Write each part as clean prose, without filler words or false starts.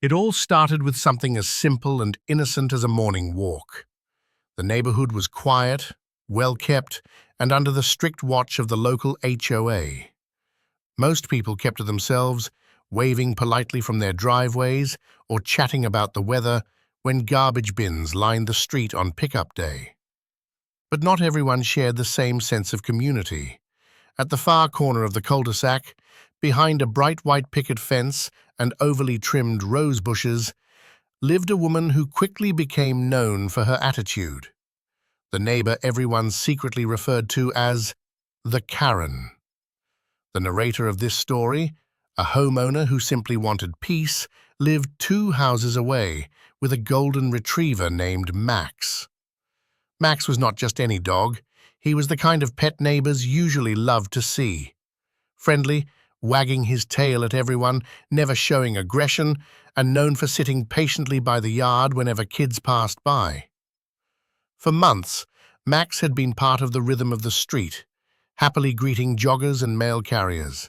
It all started with something as simple and innocent as a morning walk. The neighborhood was quiet, well-kept, and under the strict watch of the local HOA. Most people kept to themselves, waving politely from their driveways or chatting about the weather when garbage bins lined the street on pickup day. But not everyone shared the same sense of community. At the far corner of the cul-de-sac, behind a bright white picket fence and overly trimmed rose bushes, lived a woman who quickly became known for her attitude. The neighbor everyone secretly referred to as the Karen. The narrator of this story, a homeowner who simply wanted peace, lived 2 houses away with a golden retriever named Max. Max was not just any dog. He was the kind of pet neighbors usually loved to see. Friendly, wagging his tail at everyone, never showing aggression, and known for sitting patiently by the yard whenever kids passed by. For months, Max had been part of the rhythm of the street, happily greeting joggers and mail carriers.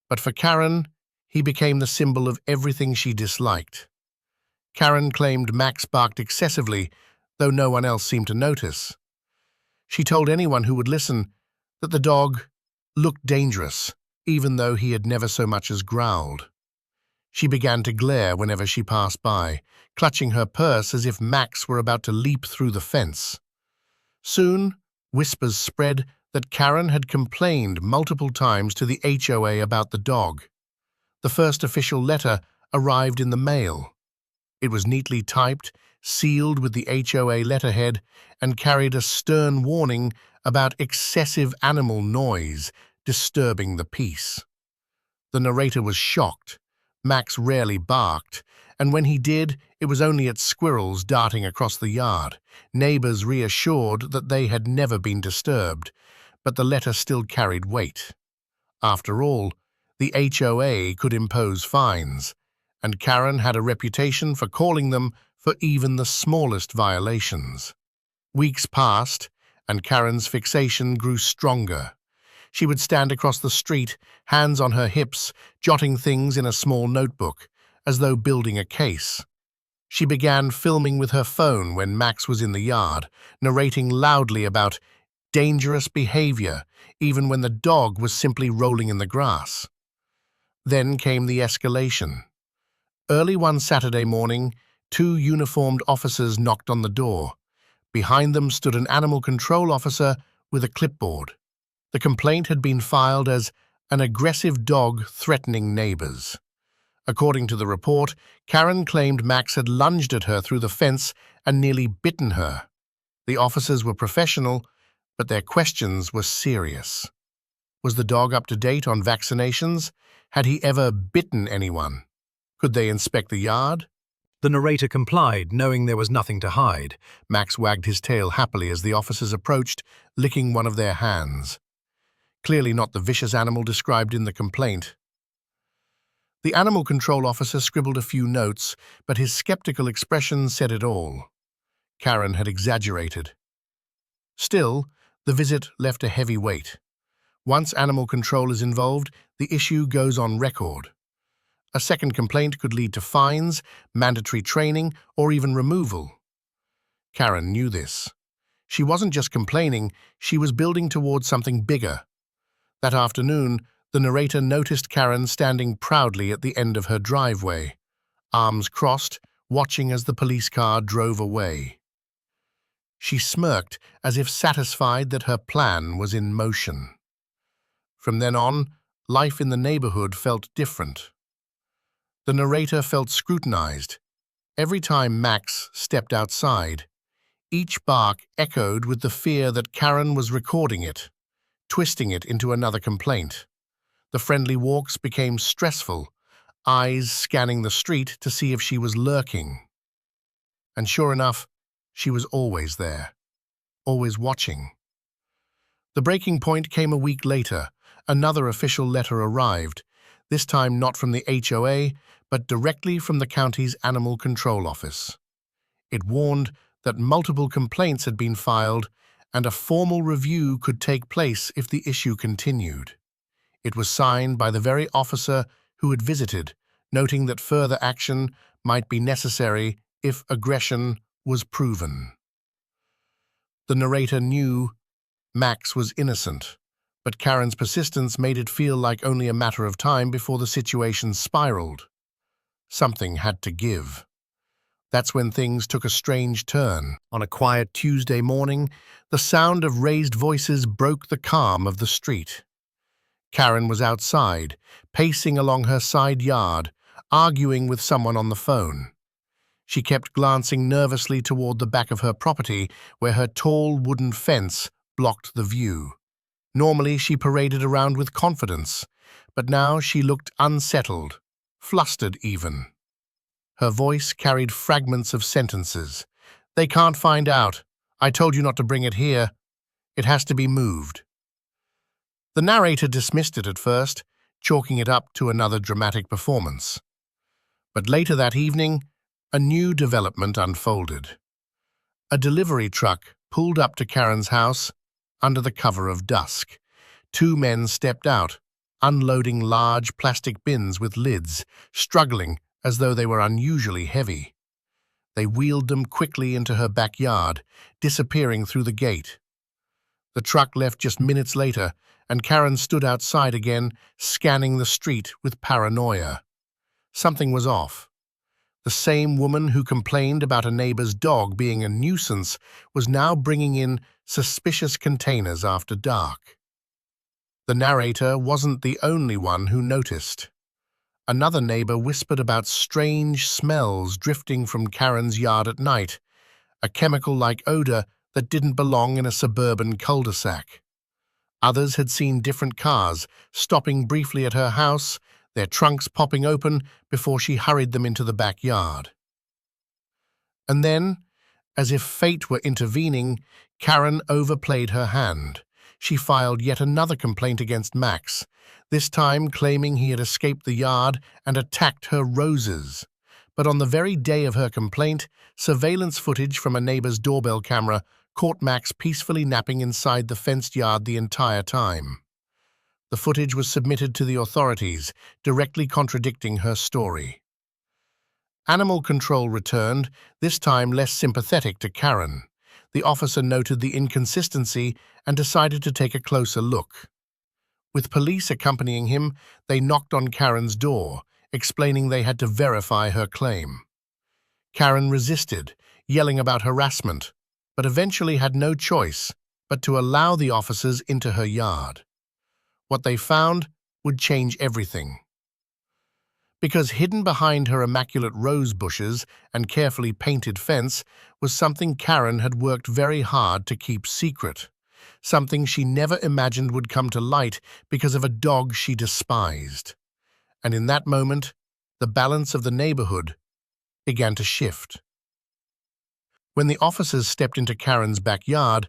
But for Karen, he became the symbol of everything she disliked. Karen claimed Max barked excessively, though no one else seemed to notice. She told anyone who would listen that the dog looked dangerous, even though he had never so much as growled. She began to glare whenever she passed by, clutching her purse as if Max were about to leap through the fence. Soon, whispers spread that Karen had complained multiple times to the HOA about the dog. The first official letter arrived in the mail. It was neatly typed, sealed with the HOA letterhead, and carried a stern warning about excessive animal noise disturbing the peace. The narrator was shocked. Max rarely barked, and when he did, it was only at squirrels darting across the yard. Neighbors reassured that they had never been disturbed, but the letter still carried weight. After all, the HOA could impose fines, and Karen had a reputation for calling them for even the smallest violations. Weeks passed, and Karen's fixation grew stronger. She would stand across the street, hands on her hips, jotting things in a small notebook, as though building a case. She began filming with her phone when Max was in the yard, narrating loudly about dangerous behavior, even when the dog was simply rolling in the grass. Then came the escalation. Early one Saturday morning, 2 uniformed officers knocked on the door. Behind them stood an animal control officer with a clipboard. The complaint had been filed as an aggressive dog threatening neighbors. According to the report, Karen claimed Max had lunged at her through the fence and nearly bitten her. The officers were professional, but their questions were serious. Was the dog up to date on vaccinations? Had he ever bitten anyone? Could they inspect the yard? The narrator complied, knowing there was nothing to hide. Max wagged his tail happily as the officers approached, licking one of their hands. Clearly not the vicious animal described in the complaint. The animal control officer scribbled a few notes, but his skeptical expression said it all. Karen had exaggerated. Still, the visit left a heavy weight. Once animal control is involved, the issue goes on record. A second complaint could lead to fines, mandatory training, or even removal. Karen knew this. She wasn't just complaining, she was building towards something bigger. That afternoon, the narrator noticed Karen standing proudly at the end of her driveway, arms crossed, watching as the police car drove away. She smirked as if satisfied that her plan was in motion. From then on, life in the neighborhood felt different. The narrator felt scrutinized. Every time Max stepped outside, each bark echoed with the fear that Karen was recording it, twisting it into another complaint. The friendly walks became stressful, eyes scanning the street to see if she was lurking. And sure enough, she was always there, always watching. The breaking point came a week later. Another official letter arrived, this time not from the HOA, but directly from the county's Animal Control Office. It warned that multiple complaints had been filed and a formal review could take place if the issue continued. It was signed by the very officer who had visited, noting that further action might be necessary if aggression was proven. The narrator knew Max was innocent, but Karen's persistence made it feel like only a matter of time before the situation spiraled. Something had to give. That's when things took a strange turn. On a quiet Tuesday morning, the sound of raised voices broke the calm of the street. Karen was outside, pacing along her side yard, arguing with someone on the phone. She kept glancing nervously toward the back of her property, where her tall wooden fence blocked the view. Normally, she paraded around with confidence, but now she looked unsettled, flustered even. Her voice carried fragments of sentences. "They can't find out. I told you not to bring it here. It has to be moved." The narrator dismissed it at first, chalking it up to another dramatic performance. But later that evening, a new development unfolded. A delivery truck pulled up to Karen's house under the cover of dusk. Two men stepped out, unloading large plastic bins with lids, struggling as though they were unusually heavy. They wheeled them quickly into her backyard, disappearing through the gate. The truck left just minutes later, and Karen stood outside again, scanning the street with paranoia. Something was off. The same woman who complained about a neighbor's dog being a nuisance was now bringing in suspicious containers after dark. The narrator wasn't the only one who noticed. Another neighbor whispered about strange smells drifting from Karen's yard at night, a chemical-like odor that didn't belong in a suburban cul-de-sac. Others had seen different cars, stopping briefly at her house, their trunks popping open before she hurried them into the backyard. And then, as if fate were intervening, Karen overplayed her hand. She filed yet another complaint against Max, this time claiming he had escaped the yard and attacked her roses. But on the very day of her complaint, surveillance footage from a neighbor's doorbell camera caught Max peacefully napping inside the fenced yard the entire time. The footage was submitted to the authorities, directly contradicting her story. Animal control returned, this time less sympathetic to Karen. The officer noted the inconsistency and decided to take a closer look. With police accompanying him, they knocked on Karen's door, explaining they had to verify her claim. Karen resisted, yelling about harassment, but eventually had no choice but to allow the officers into her yard. What they found would change everything. Because hidden behind her immaculate rose bushes and carefully painted fence was something Karen had worked very hard to keep secret, something she never imagined would come to light because of a dog she despised. And in that moment, the balance of the neighborhood began to shift. When the officers stepped into Karen's backyard,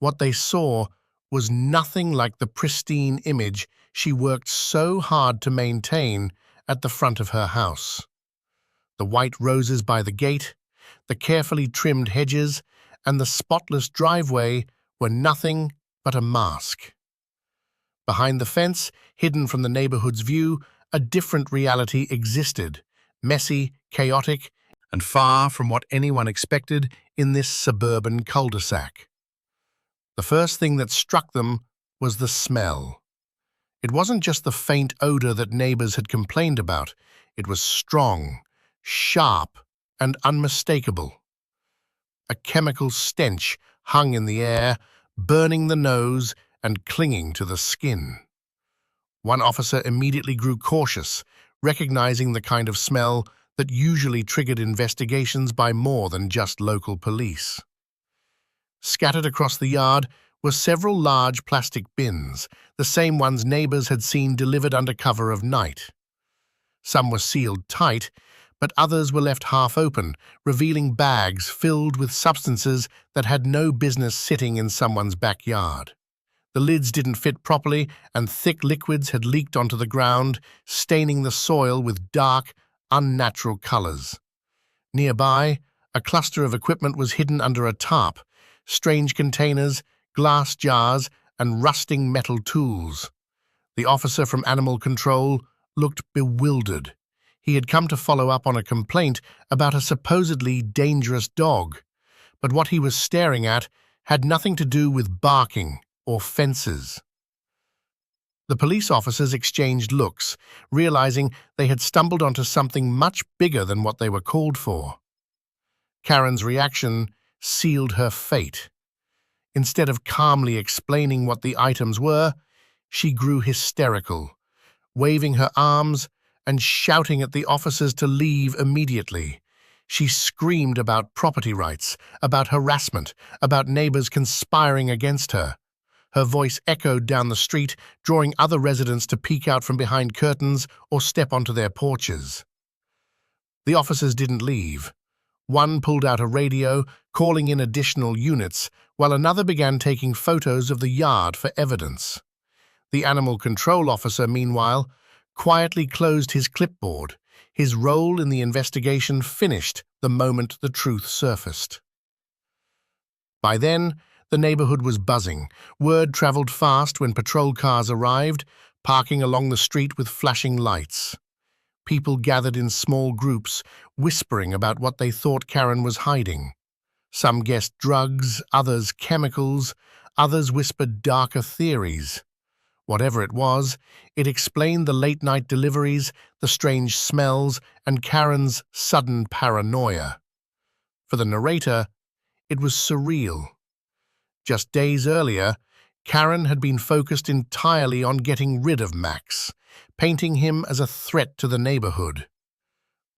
what they saw was nothing like the pristine image she worked so hard to maintain at the front of her house. The white roses by the gate, the carefully trimmed hedges, and the spotless driveway were nothing but a mask. Behind the fence, hidden from the neighborhood's view, a different reality existed, messy, chaotic, and far from what anyone expected in this suburban cul-de-sac. The first thing that struck them was the smell. It wasn't just the faint odor that neighbors had complained about. It was strong, sharp, and unmistakable. A chemical stench hung in the air, burning the nose and clinging to the skin. One officer immediately grew cautious, recognizing the kind of smell that usually triggered investigations by more than just local police. Scattered across the yard were several large plastic bins, the same ones neighbors had seen delivered under cover of night. Some were sealed tight, but others were left half open, revealing bags filled with substances that had no business sitting in someone's backyard. The lids didn't fit properly, and thick liquids had leaked onto the ground, staining the soil with dark, unnatural colors. Nearby, a cluster of equipment was hidden under a tarp, strange containers, glass jars, and rusting metal tools. The officer from Animal Control looked bewildered. He had come to follow up on a complaint about a supposedly dangerous dog, but what he was staring at had nothing to do with barking or fences. The police officers exchanged looks, realizing they had stumbled onto something much bigger than what they were called for. Karen's reaction sealed her fate. Instead of calmly explaining what the items were, she grew hysterical, waving her arms and shouting at the officers to leave immediately. She screamed about property rights, about harassment, about neighbors conspiring against her. Her voice echoed down the street, drawing other residents to peek out from behind curtains or step onto their porches. The officers didn't leave. One pulled out a radio, calling in additional units, while another began taking photos of the yard for evidence. The animal control officer, meanwhile, quietly closed his clipboard, his role in the investigation finished the moment the truth surfaced. By then, the neighborhood was buzzing. Word traveled fast when patrol cars arrived, parking along the street with flashing lights. People gathered in small groups, whispering about what they thought Karen was hiding. Some guessed drugs, others chemicals, others whispered darker theories. Whatever it was, it explained the late-night deliveries, the strange smells, and Karen's sudden paranoia. For the narrator, it was surreal. Just days earlier, Karen had been focused entirely on getting rid of Max, painting him as a threat to the neighborhood.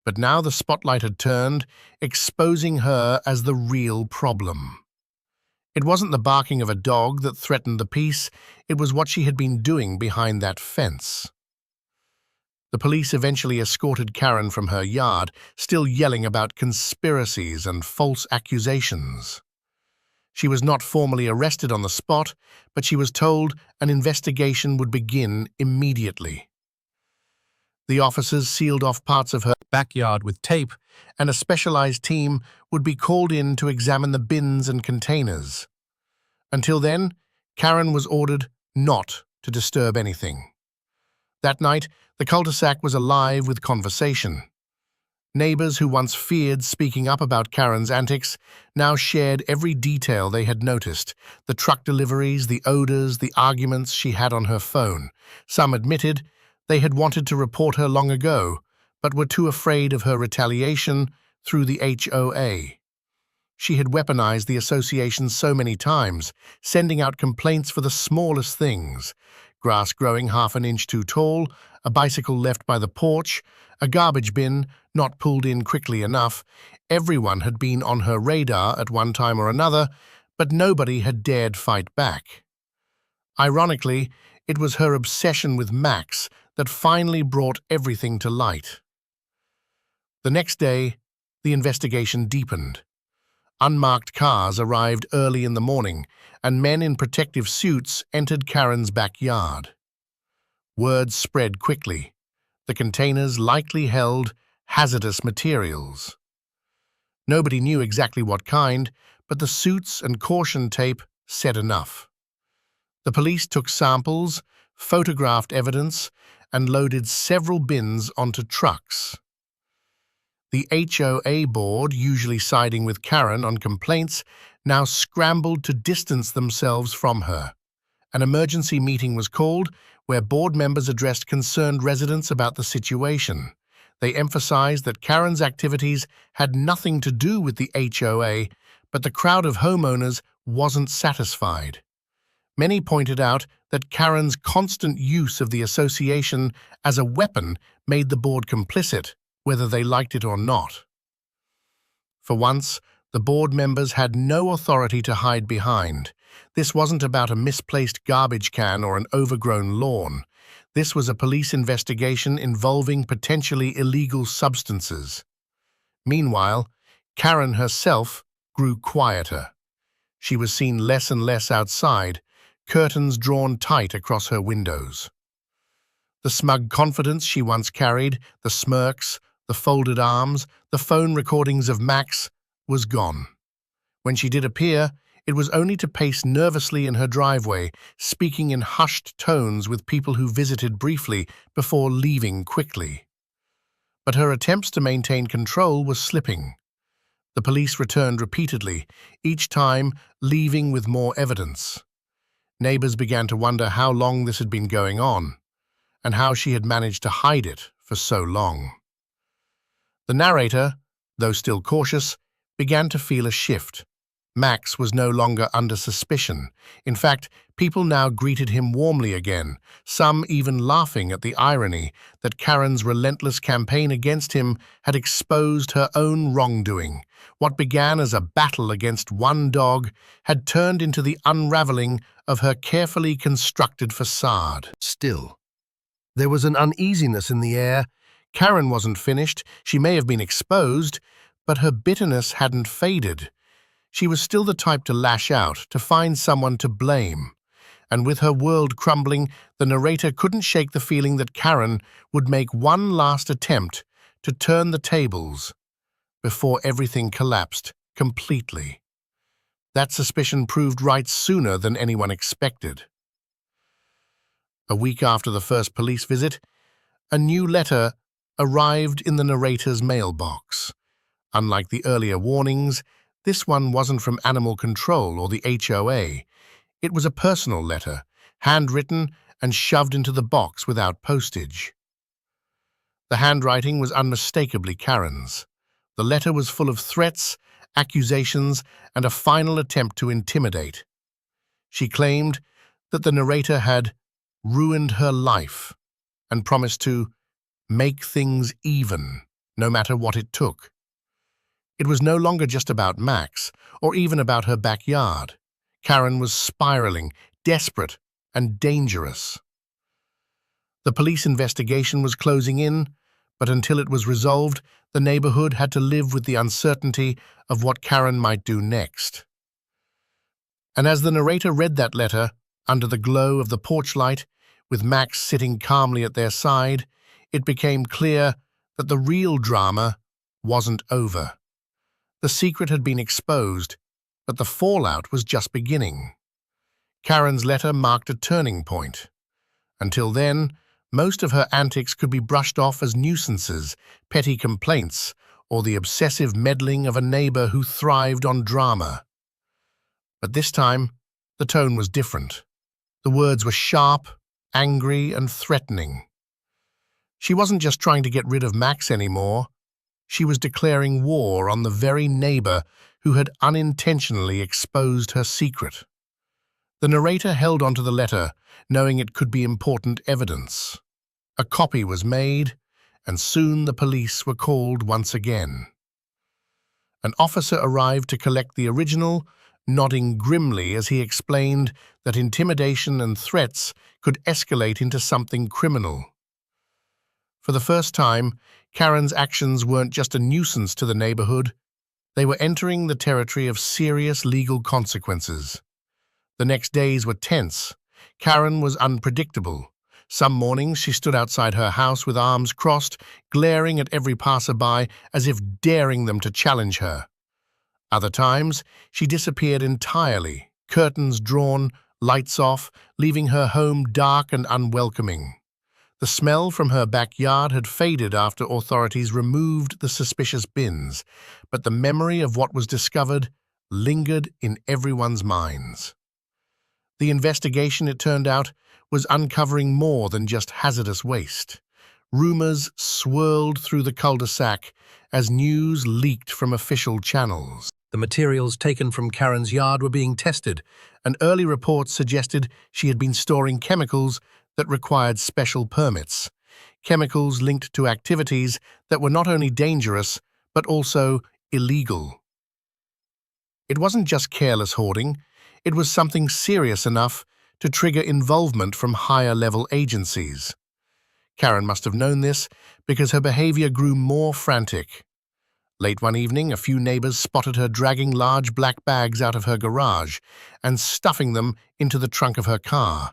But now the spotlight had turned, exposing her as the real problem. It wasn't the barking of a dog that threatened the peace, it was what she had been doing behind that fence. The police eventually escorted Karen from her yard, still yelling about conspiracies and false accusations. She was not formally arrested on the spot, but she was told an investigation would begin immediately. The officers sealed off parts of her backyard with tape, and a specialized team would be called in to examine the bins and containers. Until then, Karen was ordered not to disturb anything. That night, the cul-de-sac was alive with conversation. Neighbors who once feared speaking up about Karen's antics now shared every detail they had noticed: the truck deliveries, the odors, the arguments she had on her phone. Some admitted they had wanted to report her long ago, but were too afraid of her retaliation through the HOA. She had weaponized the association so many times, sending out complaints for the smallest things: grass growing half an inch too tall, a bicycle left by the porch, a garbage bin not pulled in quickly enough. Everyone had been on her radar at one time or another, but nobody had dared fight back. Ironically, it was her obsession with Max that finally brought everything to light. The next day, the investigation deepened. Unmarked cars arrived early in the morning, and men in protective suits entered Karen's backyard. Word spread quickly. The containers likely held hazardous materials. Nobody knew exactly what kind, but the suits and caution tape said enough. The police took samples, photographed evidence, and loaded several bins onto trucks. The HOA board, usually siding with Karen on complaints, now scrambled to distance themselves from her. An emergency meeting was called, where board members addressed concerned residents about the situation. They emphasized that Karen's activities had nothing to do with the HOA, but the crowd of homeowners wasn't satisfied. Many pointed out that Karen's constant use of the association as a weapon made the board complicit, whether they liked it or not. For once, the board members had no authority to hide behind. This wasn't about a misplaced garbage can or an overgrown lawn. This was a police investigation involving potentially illegal substances. Meanwhile, Karen herself grew quieter. She was seen less and less outside, curtains drawn tight across her windows. The smug confidence she once carried, the smirks, the folded arms, the phone recordings of Max, was gone. When she did appear, it was only to pace nervously in her driveway, speaking in hushed tones with people who visited briefly before leaving quickly. but her attempts to maintain control were slipping. The police returned repeatedly, each time leaving with more evidence. Neighbors began to wonder how long this had been going on, and how she had managed to hide it for so long. The narrator, though still cautious, began to feel a shift. Max was no longer under suspicion. In fact, people now greeted him warmly again, some even laughing at the irony that Karen's relentless campaign against him had exposed her own wrongdoing. What began as a battle against one dog had turned into the unraveling of her carefully constructed facade. Still, there was an uneasiness in the air. Karen wasn't finished. She may have been exposed, but her bitterness hadn't faded. She was still the type to lash out, to find someone to blame. And with her world crumbling, the narrator couldn't shake the feeling that Karen would make one last attempt to turn the tables before everything collapsed completely. That suspicion proved right sooner than anyone expected. A week after the first police visit, a new letter arrived in the narrator's mailbox. Unlike the earlier warnings, this one wasn't from Animal Control or the HOA. It was a personal letter, handwritten and shoved into the box without postage. The handwriting was unmistakably Karen's. The letter was full of threats, accusations, and a final attempt to intimidate. She claimed that the narrator had ruined her life and promised to make things even, no matter what it took. It was no longer just about Max, or even about her backyard. Karen was spiraling, desperate, and dangerous. The police investigation was closing in, but until it was resolved, the neighborhood had to live with the uncertainty of what Karen might do next. And as the narrator read that letter, under the glow of the porch light, with Max sitting calmly at their side, it became clear that the real drama wasn't over. The secret had been exposed, but the fallout was just beginning. Karen's letter marked a turning point. Until then, most of her antics could be brushed off as nuisances, petty complaints, or the obsessive meddling of a neighbor who thrived on drama. But this time, the tone was different. The words were sharp, angry, and threatening. She wasn't just trying to get rid of Max anymore. She was declaring war on the very neighbor who had unintentionally exposed her secret. The narrator held onto the letter, knowing it could be important evidence. A copy was made, and soon the police were called once again. An officer arrived to collect the original, nodding grimly as he explained that intimidation and threats could escalate into something criminal. For the first time, Karen's actions weren't just a nuisance to the neighborhood. They were entering the territory of serious legal consequences. The next days were tense. Karen was unpredictable. Some mornings she stood outside her house with arms crossed, glaring at every passerby as if daring them to challenge her. Other times, she disappeared entirely, curtains drawn, lights off, leaving her home dark and unwelcoming. The smell from her backyard had faded after authorities removed the suspicious bins, but the memory of what was discovered lingered in everyone's minds. The investigation, it turned out, was uncovering more than just hazardous waste. Rumors swirled through the cul-de-sac as news leaked from official channels. The materials taken from Karen's yard were being tested, and early reports suggested she had been storing chemicals that required special permits, chemicals linked to activities that were not only dangerous, but also illegal. It wasn't just careless hoarding, it was something serious enough to trigger involvement from higher-level agencies. Karen must have known this because her behavior grew more frantic. Late one evening, a few neighbors spotted her dragging large black bags out of her garage and stuffing them into the trunk of her car.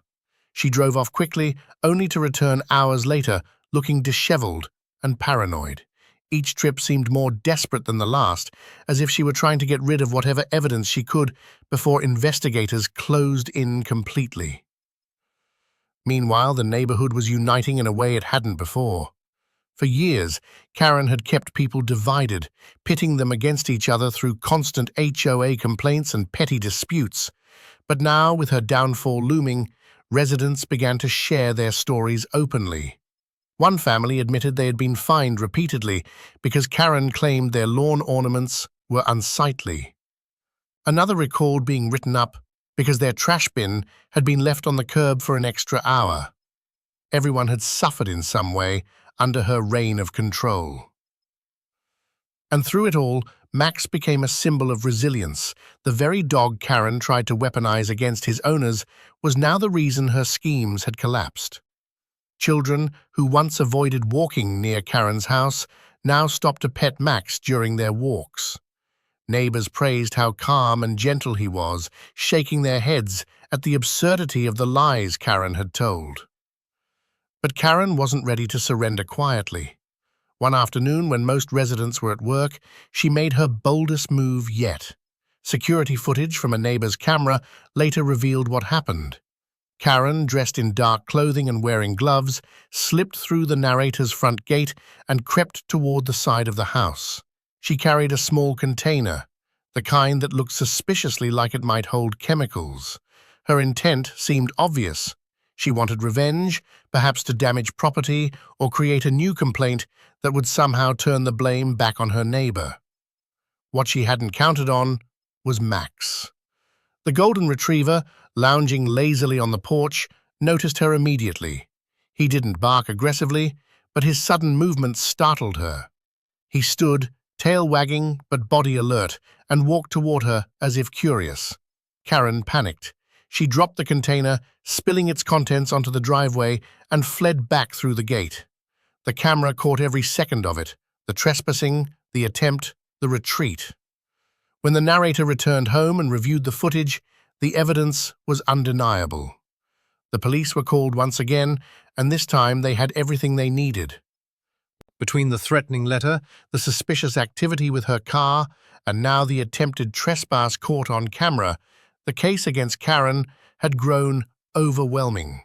She drove off quickly, only to return hours later, looking disheveled and paranoid. Each trip seemed more desperate than the last, as if she were trying to get rid of whatever evidence she could before investigators closed in completely. Meanwhile, the neighborhood was uniting in a way it hadn't before. For years, Karen had kept people divided, pitting them against each other through constant HOA complaints and petty disputes. But now, with her downfall looming, residents began to share their stories openly. One family admitted they had been fined repeatedly because Karen claimed their lawn ornaments were unsightly. Another recalled being written up because their trash bin had been left on the curb for an extra hour. Everyone had suffered in some way under her reign of control. And through it all, Max became a symbol of resilience. The very dog Karen tried to weaponize against his owners was now the reason her schemes had collapsed. Children who once avoided walking near Karen's house now stopped to pet Max during their walks. Neighbors praised how calm and gentle he was, shaking their heads at the absurdity of the lies Karen had told. But Karen wasn't ready to surrender quietly. One afternoon, when most residents were at work, she made her boldest move yet. Security footage from a neighbor's camera later revealed what happened. Karen, dressed in dark clothing and wearing gloves, slipped through the narrator's front gate and crept toward the side of the house. She carried a small container, the kind that looked suspiciously like it might hold chemicals. Her intent seemed obvious. She wanted revenge, perhaps to damage property or create a new complaint that would somehow turn the blame back on her neighbor. What she hadn't counted on was Max. The golden retriever, lounging lazily on the porch, noticed her immediately. He didn't bark aggressively, but his sudden movement startled her. He stood, tail wagging but body alert, and walked toward her as if curious. Karen panicked. She dropped the container, spilling its contents onto the driveway, and fled back through the gate. The camera caught every second of it, the trespassing, the attempt, the retreat. When the narrator returned home and reviewed the footage, the evidence was undeniable. The police were called once again, and this time they had everything they needed. Between the threatening letter, the suspicious activity with her car, and now the attempted trespass caught on camera, the case against Karen had grown overwhelming.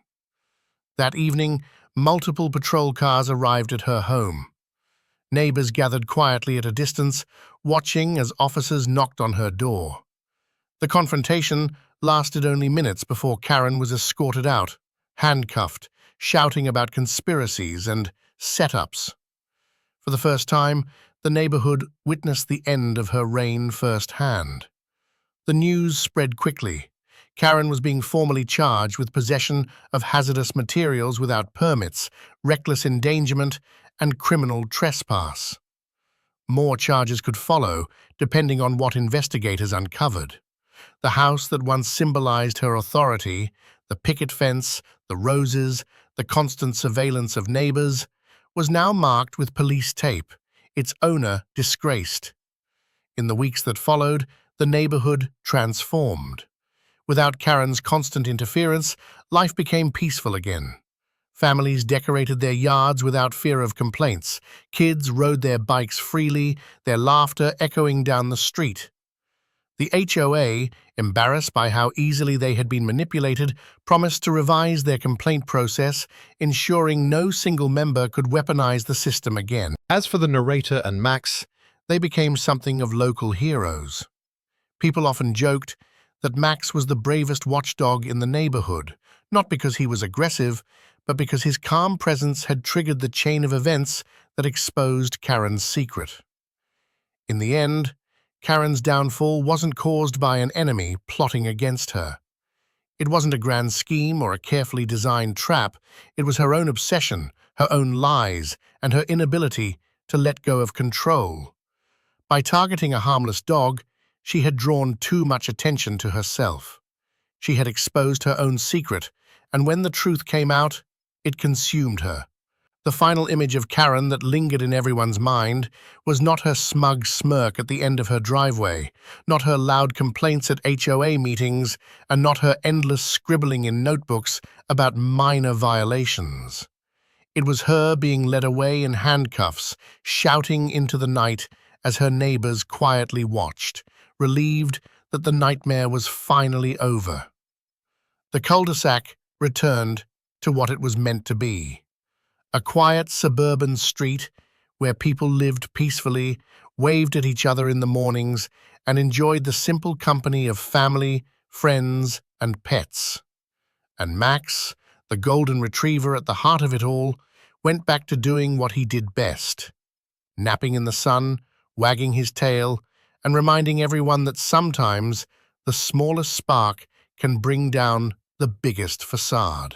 That evening, multiple patrol cars arrived at her home. Neighbors gathered quietly at a distance, watching as officers knocked on her door. The confrontation lasted only minutes before Karen was escorted out, handcuffed, shouting about conspiracies and setups. For the first time, the neighborhood witnessed the end of her reign firsthand. The news spread quickly. Karen was being formally charged with possession of hazardous materials without permits, reckless endangerment, and criminal trespass. More charges could follow, depending on what investigators uncovered. The house that once symbolized her authority, the picket fence, the roses, the constant surveillance of neighbors, was now marked with police tape, its owner disgraced. In the weeks that followed, the neighborhood transformed. Without Karen's constant interference, life became peaceful again. Families decorated their yards without fear of complaints. Kids rode their bikes freely, their laughter echoing down the street. The HOA, embarrassed by how easily they had been manipulated, promised to revise their complaint process, ensuring no single member could weaponize the system again. As for the narrator and Max, they became something of local heroes. People often joked that Max was the bravest watchdog in the neighborhood, not because he was aggressive, but because his calm presence had triggered the chain of events that exposed Karen's secret. In the end, Karen's downfall wasn't caused by an enemy plotting against her. It wasn't a grand scheme or a carefully designed trap. It was her own obsession, her own lies, and her inability to let go of control. By targeting a harmless dog, she had drawn too much attention to herself. She had exposed her own secret, and when the truth came out, it consumed her. The final image of Karen that lingered in everyone's mind was not her smug smirk at the end of her driveway, not her loud complaints at HOA meetings, and not her endless scribbling in notebooks about minor violations. It was her being led away in handcuffs, shouting into the night as her neighbors quietly watched, relieved that the nightmare was finally over. The cul-de-sac returned to what it was meant to be, A quiet suburban street where people lived peacefully, waved at each other in the mornings, and enjoyed the simple company of family, friends, and pets. And Max, the golden retriever at the heart of it all, went back to doing what he did best, napping in the sun, wagging his tail, and reminding everyone that sometimes the smallest spark can bring down the biggest facade.